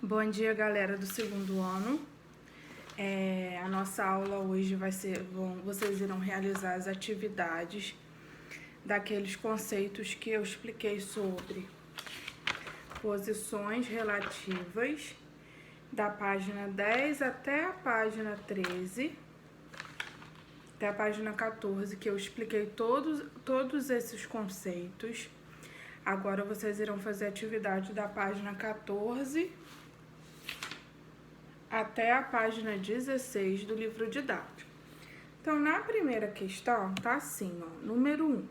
Bom dia, galera do segundo ano. A nossa aula hoje vai ser, vocês irão realizar as atividades daqueles conceitos que eu expliquei sobre posições relativas, da página 10 até a página 13, até a página 14, que eu expliquei todos esses conceitos. Agora vocês irão fazer a atividade da página 14 até a página 16 do livro didático. Então, na primeira questão, tá assim, ó, número 1.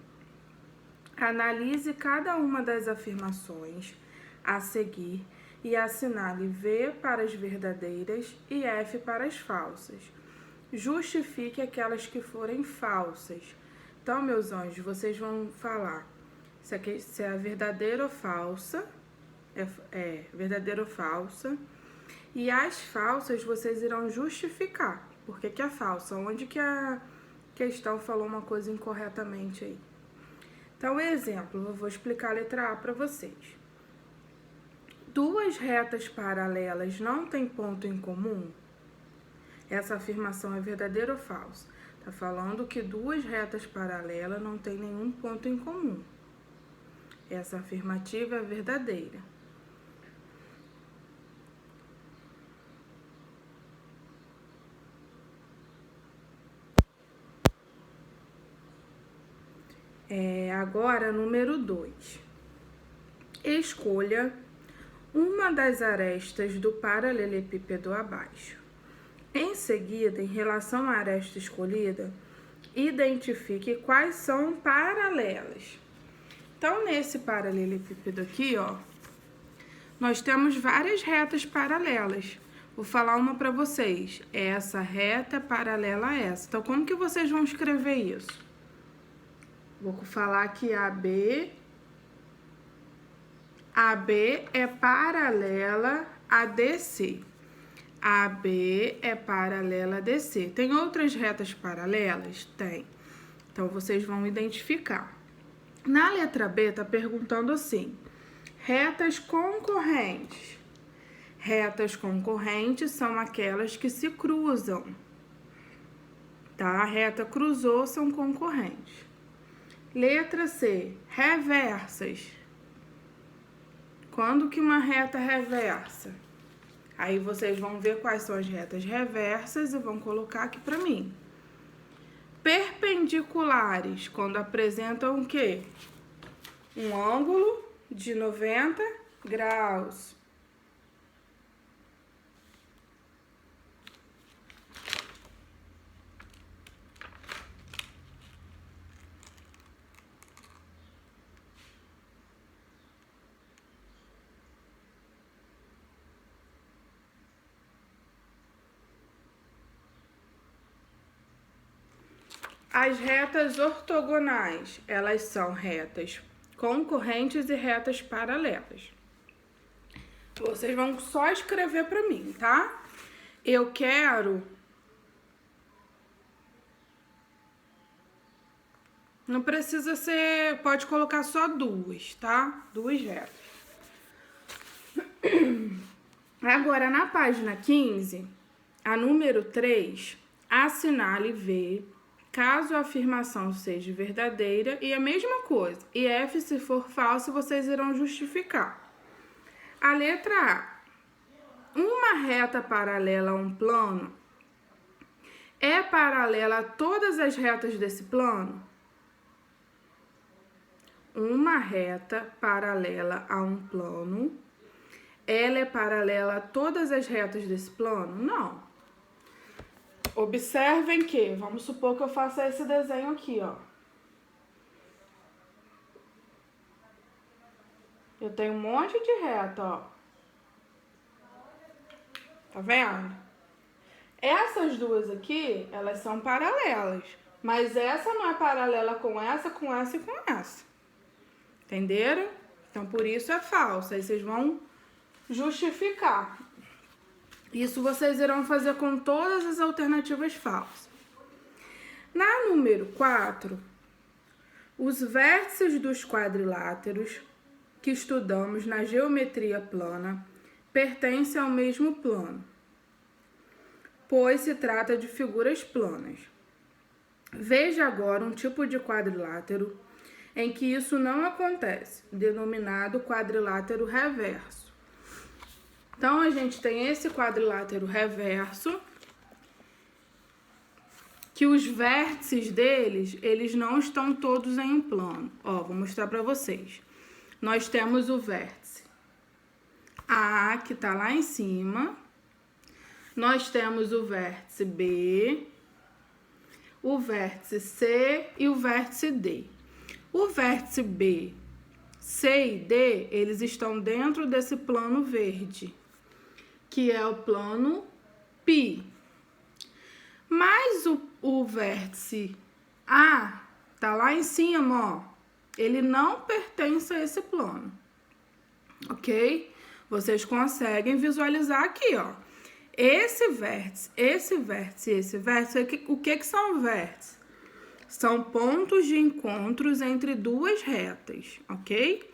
Analise cada uma das afirmações a seguir e assinale V para as verdadeiras e F para as falsas. Justifique aquelas que forem falsas. Então, meus anjos, vocês vão falar se é verdadeira ou falsa, verdadeira ou falsa. E as falsas vocês irão justificar. Por que é falsa? Onde que a questão falou uma coisa incorretamente aí? Então, exemplo, eu vou explicar a letra A para vocês. Duas retas paralelas não têm ponto em comum? Essa afirmação é verdadeira ou falsa? Tá falando que duas retas paralelas não têm nenhum ponto em comum. Essa afirmativa é verdadeira. Agora, número 2. Escolha uma das arestas do paralelepípedo abaixo. Em seguida, em relação à aresta escolhida, identifique quais são paralelas. Então, nesse paralelepípedo aqui, ó, nós temos várias retas paralelas. Vou falar uma para vocês. Essa reta é paralela a essa. Então, como que vocês vão escrever isso? Vou falar que AB é paralela a DC. AB é paralela a DC. Tem outras retas paralelas? Tem. Então, vocês vão identificar. Na letra B, tá perguntando assim, retas concorrentes. Retas concorrentes são aquelas que se cruzam. Tá? A reta cruzou, são concorrentes. Letra C, reversas. Quando que uma reta reversa? Aí vocês vão ver quais são as retas reversas e vão colocar aqui para mim. Perpendiculares, quando apresentam o quê? Um ângulo de 90 graus. As retas ortogonais, elas são retas concorrentes e retas paralelas. Vocês vão só escrever para mim, tá? Eu quero... Não precisa ser... Pode colocar só duas, tá? Duas retas. Agora, na página 15, a número 3, assinale V... caso a afirmação seja verdadeira, e a mesma coisa. E F, se for falso, vocês irão justificar. A letra A. Uma reta paralela a um plano é paralela a todas as retas desse plano? Uma reta paralela a um plano, ela é paralela a todas as retas desse plano? Não. Observem que, vamos supor que eu faça esse desenho aqui, ó. Eu tenho um monte de reta, ó. Tá vendo? Essas duas aqui, elas são paralelas. Mas essa não é paralela com essa e com essa. Entenderam? Então, por isso é falso. Aí vocês vão justificar. Isso vocês irão fazer com todas as alternativas falsas. Na número 4, os vértices dos quadriláteros que estudamos na geometria plana pertence ao mesmo plano, pois se trata de figuras planas. Veja agora um tipo de quadrilátero em que isso não acontece, denominado quadrilátero reverso. Então, a gente tem esse quadrilátero reverso, que os vértices deles, eles não estão todos em um plano. Ó, vou mostrar para vocês. Nós temos o vértice A, que tá lá em cima. Nós temos o vértice B, o vértice C e o vértice D. O vértice B, C e D, eles estão dentro desse plano verde, que é o plano π. Mas o vértice A tá lá em cima, ó. Ele não pertence a esse plano, ok? Vocês conseguem visualizar aqui, ó. Esse vértice e esse vértice, o que são vértices? São pontos de encontros entre duas retas, ok?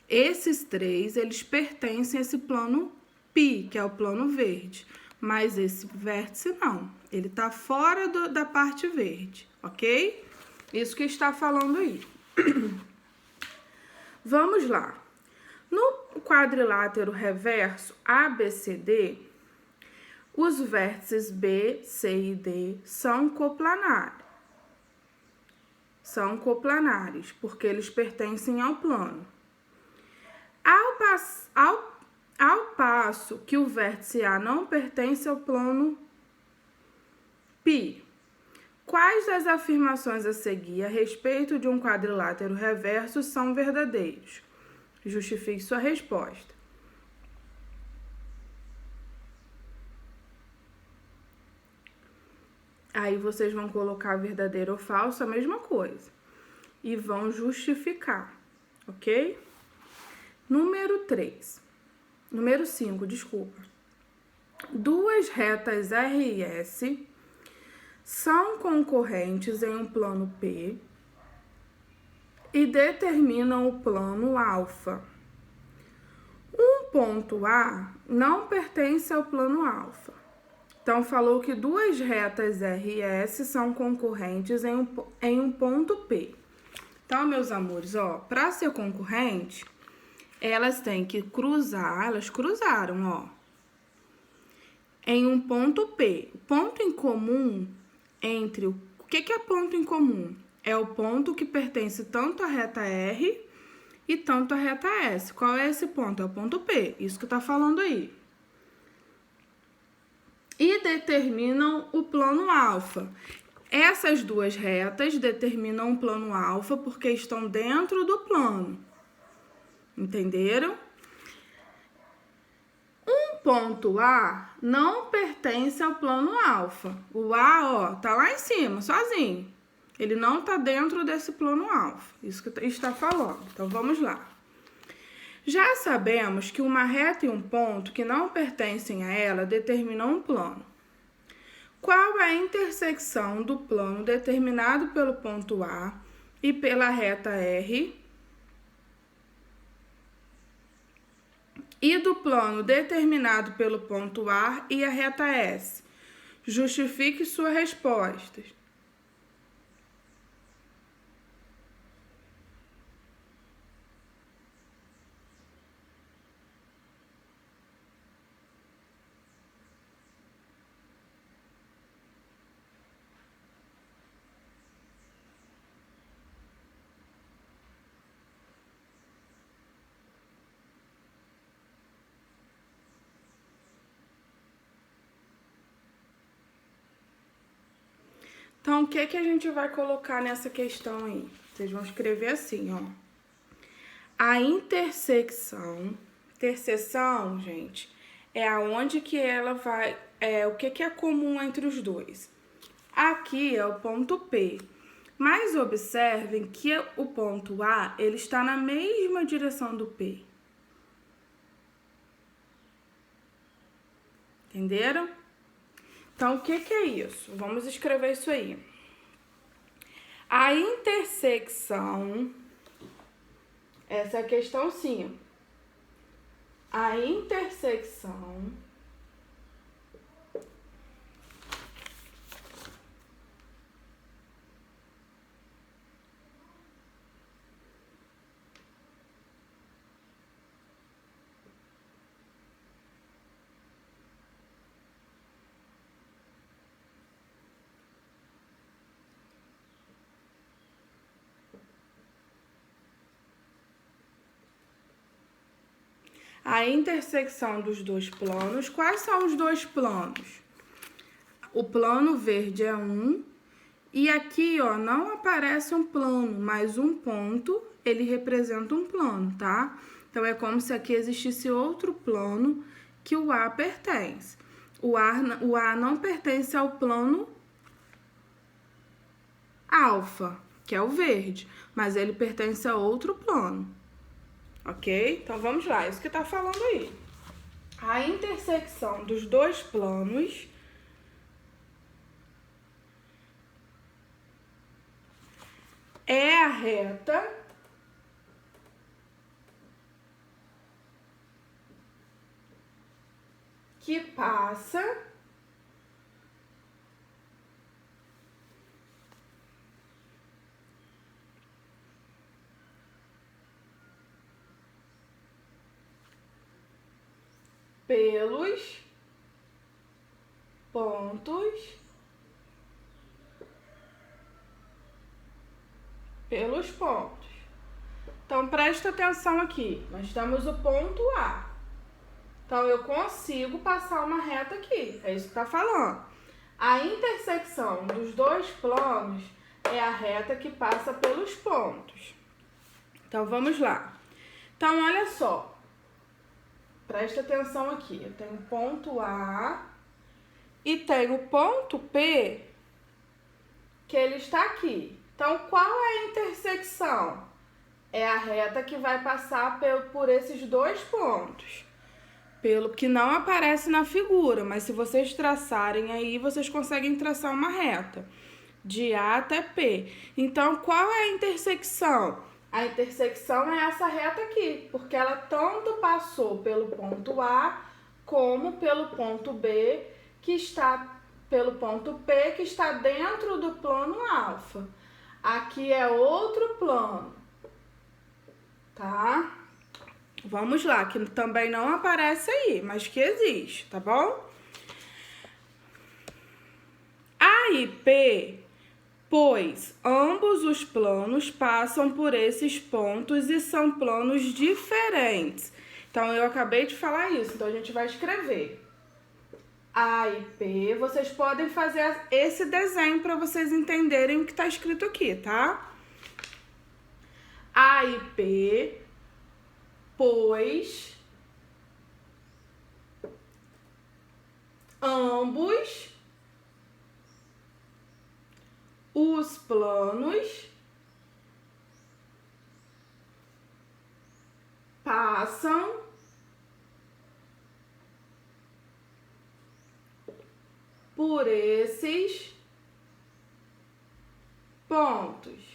Esses três, eles pertencem a esse plano π, que é o plano verde. Mas esse vértice não, ele tá fora da parte verde, ok? Isso que está falando aí. Vamos lá. No quadrilátero reverso ABCD, os vértices B, C e D são coplanares. São coplanares, porque eles pertencem ao plano. Ao passo que o vértice A não pertence ao plano π. Quais das afirmações a seguir a respeito de um quadrilátero reverso são verdadeiros? Justifique sua resposta. Aí vocês vão colocar verdadeiro ou falso, a mesma coisa. E vão justificar, ok? Número 5, desculpa. Duas retas R e S são concorrentes em um plano P e determinam o plano alfa. Um ponto A não pertence ao plano alfa. Então, falou que duas retas R e S são concorrentes em um ponto P. Então, meus amores, ó, para ser concorrente, elas têm que cruzar, elas cruzaram, ó, em um ponto P. Ponto em comum entre o que é ponto em comum? É o ponto que pertence tanto à reta R e tanto à reta S. Qual é esse ponto? É o ponto P, isso que tá falando aí. E determinam o plano alfa. Essas duas retas determinam o plano alfa porque estão dentro do plano. Entenderam? Um ponto A não pertence ao plano alfa. O A, ó, tá lá em cima, sozinho. Ele não tá dentro desse plano alfa. Isso que está falando. Então, vamos lá. Já sabemos que uma reta e um ponto que não pertencem a ela determinam um plano. Qual é a intersecção do plano determinado pelo ponto A e pela reta R e do plano determinado pelo ponto A e a reta S? Justifique sua resposta. Então, o que a gente vai colocar nessa questão aí? Vocês vão escrever assim, ó. A interseção, gente, é aonde que ela vai, o que é comum entre os dois. Aqui é o ponto P, mas observem que o ponto A, ele está na mesma direção do P. Entenderam? Então, o que é isso? Vamos escrever isso aí. A intersecção, essa é a questão 5. a intersecção dos dois planos. Quais são os dois planos? O plano verde é 1 e aqui, ó, não aparece um plano, mas um ponto, ele representa um plano, tá? Então, é como se aqui existisse outro plano que o A pertence. O A não pertence ao plano alfa, que é o verde, mas ele pertence a outro plano. Ok? Então, vamos lá. Isso que tá falando aí. A intersecção dos dois planos é a reta que passa pelos pontos Então, presta atenção aqui. Nós temos o ponto A. Então, eu consigo passar uma reta aqui. É isso que tá falando. A intersecção dos dois planos é a reta que passa pelos pontos. Então, vamos lá. Então, olha só. Presta atenção aqui. Eu tenho o ponto A e tenho o ponto P, que ele está aqui. Então, qual é a intersecção? É a reta que vai passar por esses dois pontos. Pelo que não aparece na figura, mas se vocês traçarem aí, vocês conseguem traçar uma reta de A até P. Então, qual é a intersecção? A intersecção é essa reta aqui, porque ela tanto passou pelo ponto A como pelo ponto B, que está pelo ponto P, que está dentro do plano alfa. Aqui é outro plano, tá? Vamos lá, que também não aparece aí, mas que existe, tá bom? A e P, pois ambos os planos passam por esses pontos e são planos diferentes. Então, eu acabei de falar isso, então a gente vai escrever A e P. Vocês podem fazer esse desenho para vocês entenderem o que está escrito aqui, tá? A e P, pois ambos os planos passam por esses pontos.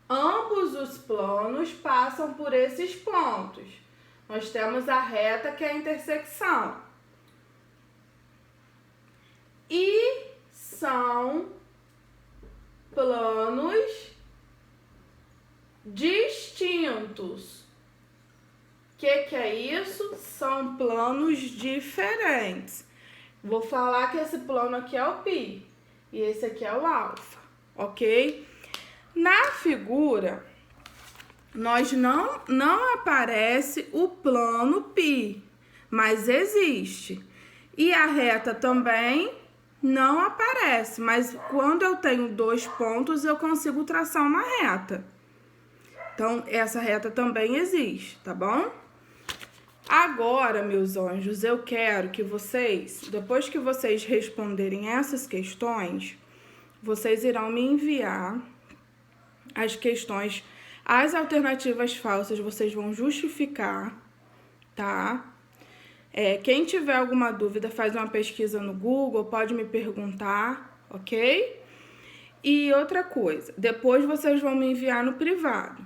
Ambos os planos passam por esses pontos. Nós temos a reta que é a intersecção. E são planos distintos. O que é isso? São planos diferentes. Vou falar que esse plano aqui é o π e esse aqui é o alfa, ok? Na figura, nós não aparece o plano π, mas existe. E a reta também não aparece, mas quando eu tenho dois pontos, eu consigo traçar uma reta. Então, essa reta também existe, tá bom? Agora, meus anjos, eu quero que vocês, depois que vocês responderem essas questões, vocês irão me enviar as questões, as alternativas falsas, vocês vão justificar, tá? Quem tiver alguma dúvida, faz uma pesquisa no Google, pode me perguntar, ok? E outra coisa, depois vocês vão me enviar no privado.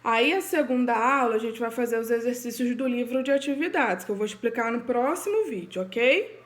Aí, a segunda aula, a gente vai fazer os exercícios do livro de atividades, que eu vou explicar no próximo vídeo, ok?